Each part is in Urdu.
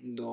2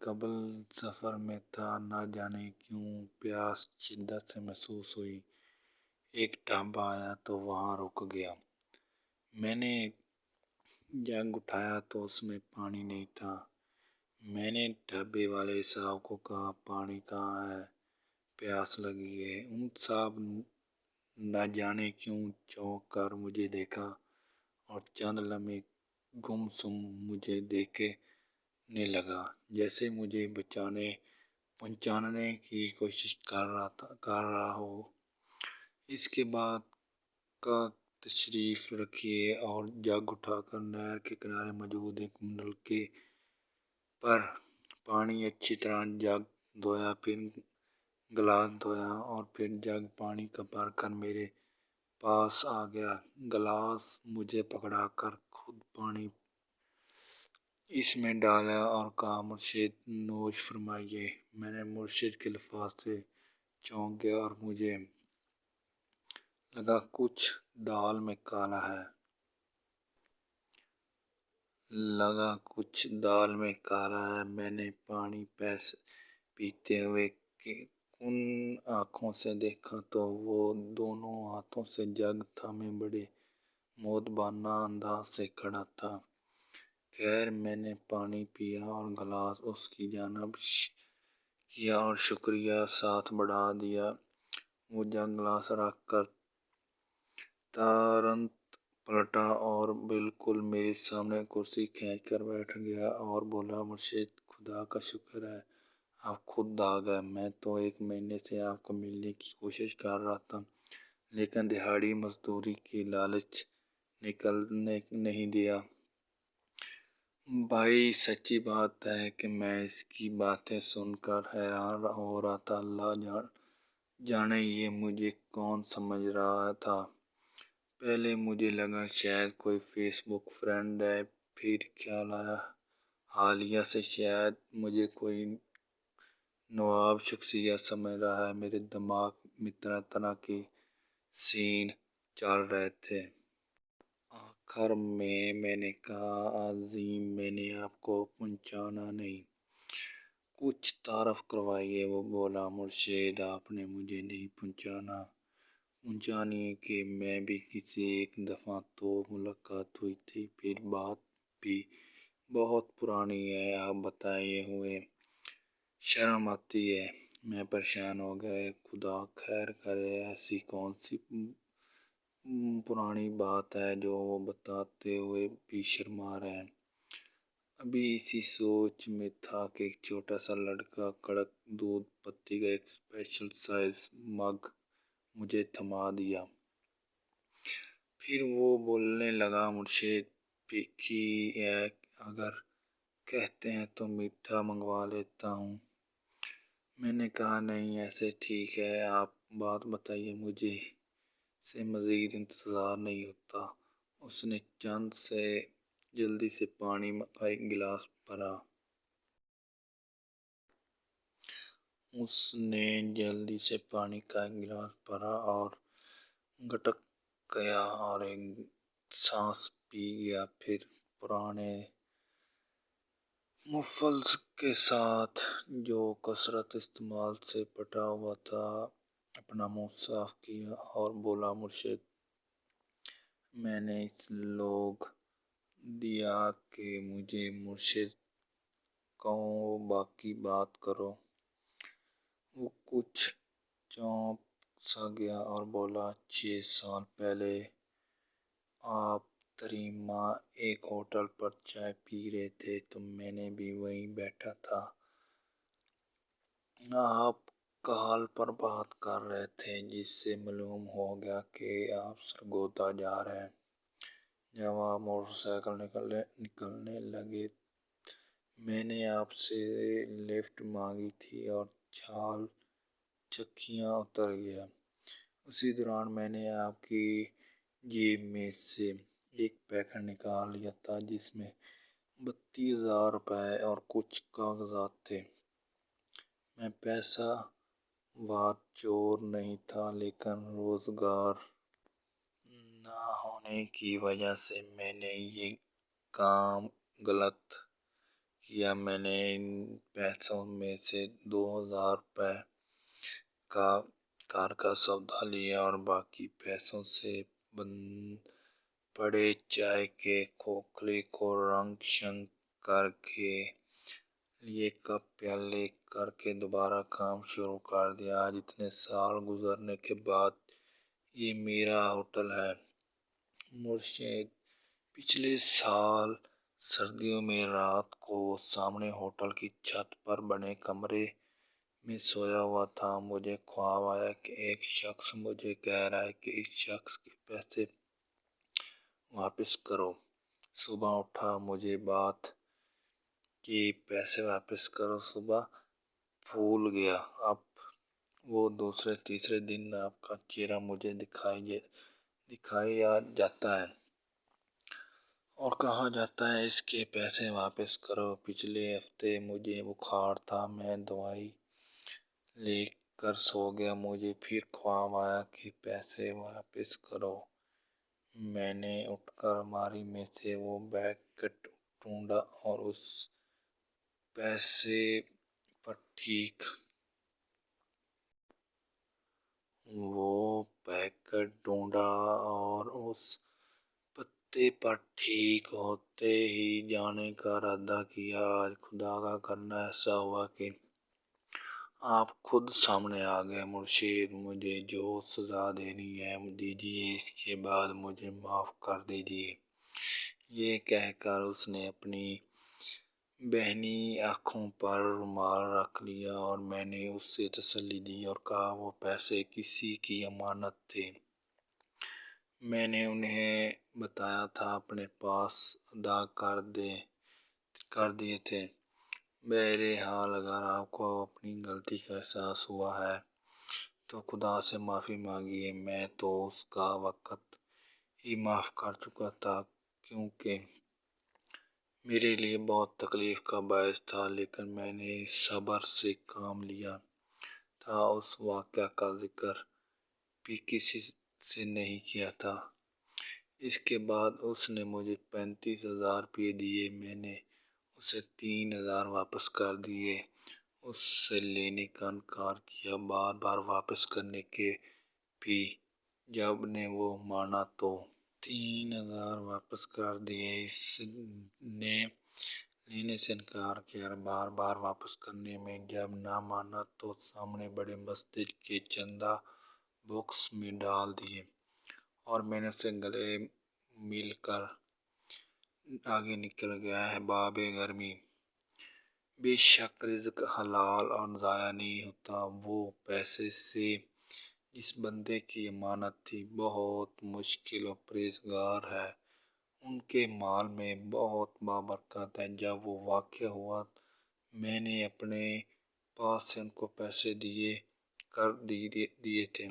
قبل سفر میں تھا، نہ جانے کیوں پیاس شدت سے محسوس ہوئی۔ ایک ڈھابہ آیا تو وہاں رک گیا۔ میں نے جگ اٹھایا تو اس میں پانی نہیں تھا۔ میں نے ڈھابے والے صاحب کو کہا، پانی کہاں ہے؟ پیاس لگی ہے۔ ان صاحب نہ جانے کیوں چونک کر مجھے دیکھا اور چند لمحے گم سم مجھے دیکھنے لگا، جیسے مجھے پہچاننے کی کوشش کر رہا ہو۔ اس کے بعد کا تشریف رکھیے اور جگ اٹھا کر نہر کے کنارے موجود ایک نلکے پر پانی اچھی طرح جگ دھویا، پھر گلاس دھویا اور پھر جگ پانی کا بھر کر میرے پاس آ گیا۔ گلاس مجھے پکڑا کر خود پانی اس میں ڈالا اور کہا، مرشد نوش فرمائیے۔ میں نے مرشد کے الفاظ سے چونک گیا اور مجھے لگا کچھ دال میں کالا ہے۔ میں نے پانی پیتے ہوئے ان آنکھوں سے دیکھا تو وہ دونوں ہاتھوں سے جگ تھامے بڑے مؤدبانہ انداز سے کھڑا تھا۔ خیر، میں نے پانی پیا اور گلاس اس کی جانب کیا اور شکریہ ساتھ بڑھا دیا۔ وہ جگ گلاس رکھ کر ترنت پلٹا اور بالکل میرے سامنے کرسی کھینچ کر بیٹھ گیا اور بولا، مرشد خدا کا شکر ہے آپ خود آ گئے۔ میں تو 1 مہینے سے آپ کو ملنے کی کوشش کر رہا تھا، لیکن دہاڑی مزدوری کی لالچ نکلنے نہیں دیا۔ بھائی سچی بات ہے کہ میں اس کی باتیں سن کر حیران ہو رہا تھا۔ اللہ جانے یہ مجھے کون سمجھ رہا تھا۔ پہلے مجھے لگا شاید کوئی فیس بک فرینڈ ہے، پھر خیال آیا حالیہ سے شاید مجھے کوئی نواب شخصیت سمجھ رہا ہے۔ میرے دماغ میں طرح طرح کے سین چل رہے تھے۔ آخر میں نے کہا، عظیم میں نے آپ کو پہچانا نہیں، کچھ تعارف کروائیے۔ وہ بولا، مرشد آپ نے مجھے نہیں پہچانیے کہ میں بھی کسی ایک دفعہ تو ملاقات ہوئی تھی، پھر بات بھی بہت پرانی ہے، آپ بتائے ہوئے شرم آتی ہے۔ میں پریشان ہو گیا، خدا خیر کرے، ایسی کون سی پرانی بات ہے جو وہ بتاتے ہوئے بھی شرما رہے ہیں۔ ابھی اسی سوچ میں تھا کہ ایک چھوٹا سا لڑکا کڑک دودھ پتی کا ایک اسپیشل سائز مگ مجھے تھما دیا۔ پھر وہ بولنے لگا، مرشد پھیکی ہے، اگر کہتے ہیں تو میٹھا منگوا لیتا ہوں۔ میں نے کہا، نہیں ایسے ٹھیک ہے، آپ بات بتائیے، مجھے سے مزید انتظار نہیں ہوتا۔ اس نے جلدی سے پانی کا ایک گلاس بھرا اور گٹک گیا اور ایک سانس پی گیا، پھر پرانے مفلس کے ساتھ جو کثرت استعمال سے پھٹا ہوا تھا اپنا منہ صاف کیا اور بولا، مرشد میں نے اس لوگ دیا کہ مجھے مرشد کہو، باقی بات کرو۔ وہ کچھ چونک سا گیا اور بولا، 6 سال پہلے آپ تریما ایک ہوٹل پر چائے پی رہے تھے تو میں بھی وہیں بیٹھا تھا۔ آپ کال پر بات کر رہے تھے، جس سے معلوم ہو گیا کہ آپ سرگودا جا رہے ہیں۔ جب آپ موٹر سائیکل نکلنے لگے، میں نے آپ سے لفٹ مانگی تھی اور چھال چکھیاں اتر گیا۔ اسی دوران میں نے آپ کی جیب میں سے ایک پیکٹ نکال لیا تھا جس میں 32,000 روپے اور کچھ کاغذات تھے۔ میں پیسہ وار چور نہیں تھا، لیکن روزگار نہ ہونے کی وجہ سے میں نے یہ کام غلط کیا۔ میں نے ان پیسوں میں سے 2000 روپے کا کار کا سودا لیا اور باقی پیسوں سے پڑے چائے کے کھوکھلے کو رنگ شنگ کر کے لیے کپ پیالے کر کے دوبارہ کام شروع کر دیا۔ آج اتنے سال گزرنے کے بعد یہ میرا ہوٹل ہے۔ مرشد: پچھلے سال سردیوں میں رات کو سامنے ہوٹل کی چھت پر بنے کمرے میں سویا ہوا تھا۔ مجھے خواب آیا کہ ایک شخص مجھے کہہ رہا ہے کہ اس شخص کے پیسے واپس کرو۔ صبح اٹھا، مجھے بات کہ پیسے واپس کرو صبح بھول گیا۔ اب وہ دوسرے تیسرے دن آپ کا چہرہ مجھے دکھایا جاتا ہے اور کہا جاتا ہے اس کے پیسے واپس کرو۔ پچھلے ہفتے مجھے بخار تھا، میں دوائی لے کر سو گیا۔ مجھے پھر خواب آیا کہ پیسے واپس کرو۔ میں نے اٹھ کر الماری میں سے وہ پیکٹ ڈھونڈا اور اس پتے پر ٹھیک ہوتے ہی جانے کا ارادہ کیا۔ آج خدا کا کرنا ایسا ہوا کہ آپ خود سامنے آ گئے۔ مرشد: مجھے جو سزا دینی ہے دیجیے، اس کے بعد مجھے معاف کر دیجیے۔ یہ کہہ کر اس نے اپنی بہنی آنکھوں پر رومال رکھ لیا اور میں نے اسے تسلی دی اور کہا وہ پیسے کسی کی امانت تھے، میں نے انہیں بتایا تھا اپنے پاس ادا کر دیے تھے۔ بہرحال اگر آپ کو اپنی غلطی کا احساس ہوا ہے تو خدا سے معافی مانگیے۔ میں تو اس کا وقت ہی معاف کر چکا تھا کیونکہ میرے لیے بہت تکلیف کا باعث تھا، لیکن میں نے صبر سے کام لیا تھا۔ اس واقعہ کا ذکر بھی کسی سے نہیں کیا تھا۔ اس کے بعد اس نے مجھے 35,000 روپے دیے۔ میں نے اسے 3,000 واپس کر دیے۔ اس سے لینے کا انکار کیا، بار بار واپس کرنے کے بھی۔ جب نے وہ مانا تو 3,000 واپس کر دیے۔ اس نے لینے سے انکار کیا اور بار بار واپس کرنے میں جب نہ مانا تو سامنے بڑے مسجد کے چندہ باکس میں ڈال دیے اور میں نے اسے گلے مل کر آگے نکل گیا۔ احباب گرامی، بے شک رزق حلال اور ضائع نہیں ہوتا۔ وہ پیسے سے جس بندے کی امانت تھی بہت مشکل و پرہیزگار ہے، ان کے مال میں بہت بابرکت ہے۔ جب وہ واقعہ ہوا میں نے اپنے پاس سے ان کو پیسے دیے تھے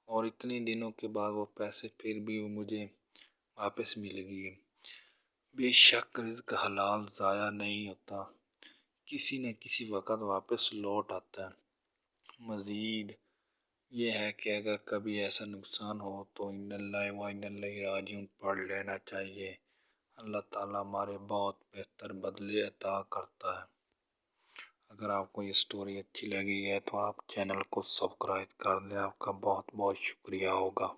اور اتنے دنوں کے بعد وہ پیسے پھر بھی مجھے واپس مل گئے۔ بے شک رزق حلال ضائع نہیں ہوتا، کسی نہ کسی وقت واپس لوٹ آتا ہے۔ مزید یہ ہے کہ اگر کبھی ایسا نقصان ہو تو اِنَّ لِلَّهِ وَإِنَّا إِلَيْهِ رَاجِعُونَ پڑھ لینا چاہیے۔ اللہ تعالیٰ ہمارے بہت بہتر بدلے عطا کرتا ہے۔ اگر آپ کو یہ سٹوری اچھی لگی ہے تو آپ چینل کو سبسکرائب کر دیں، آپ کا بہت بہت شکریہ ہوگا۔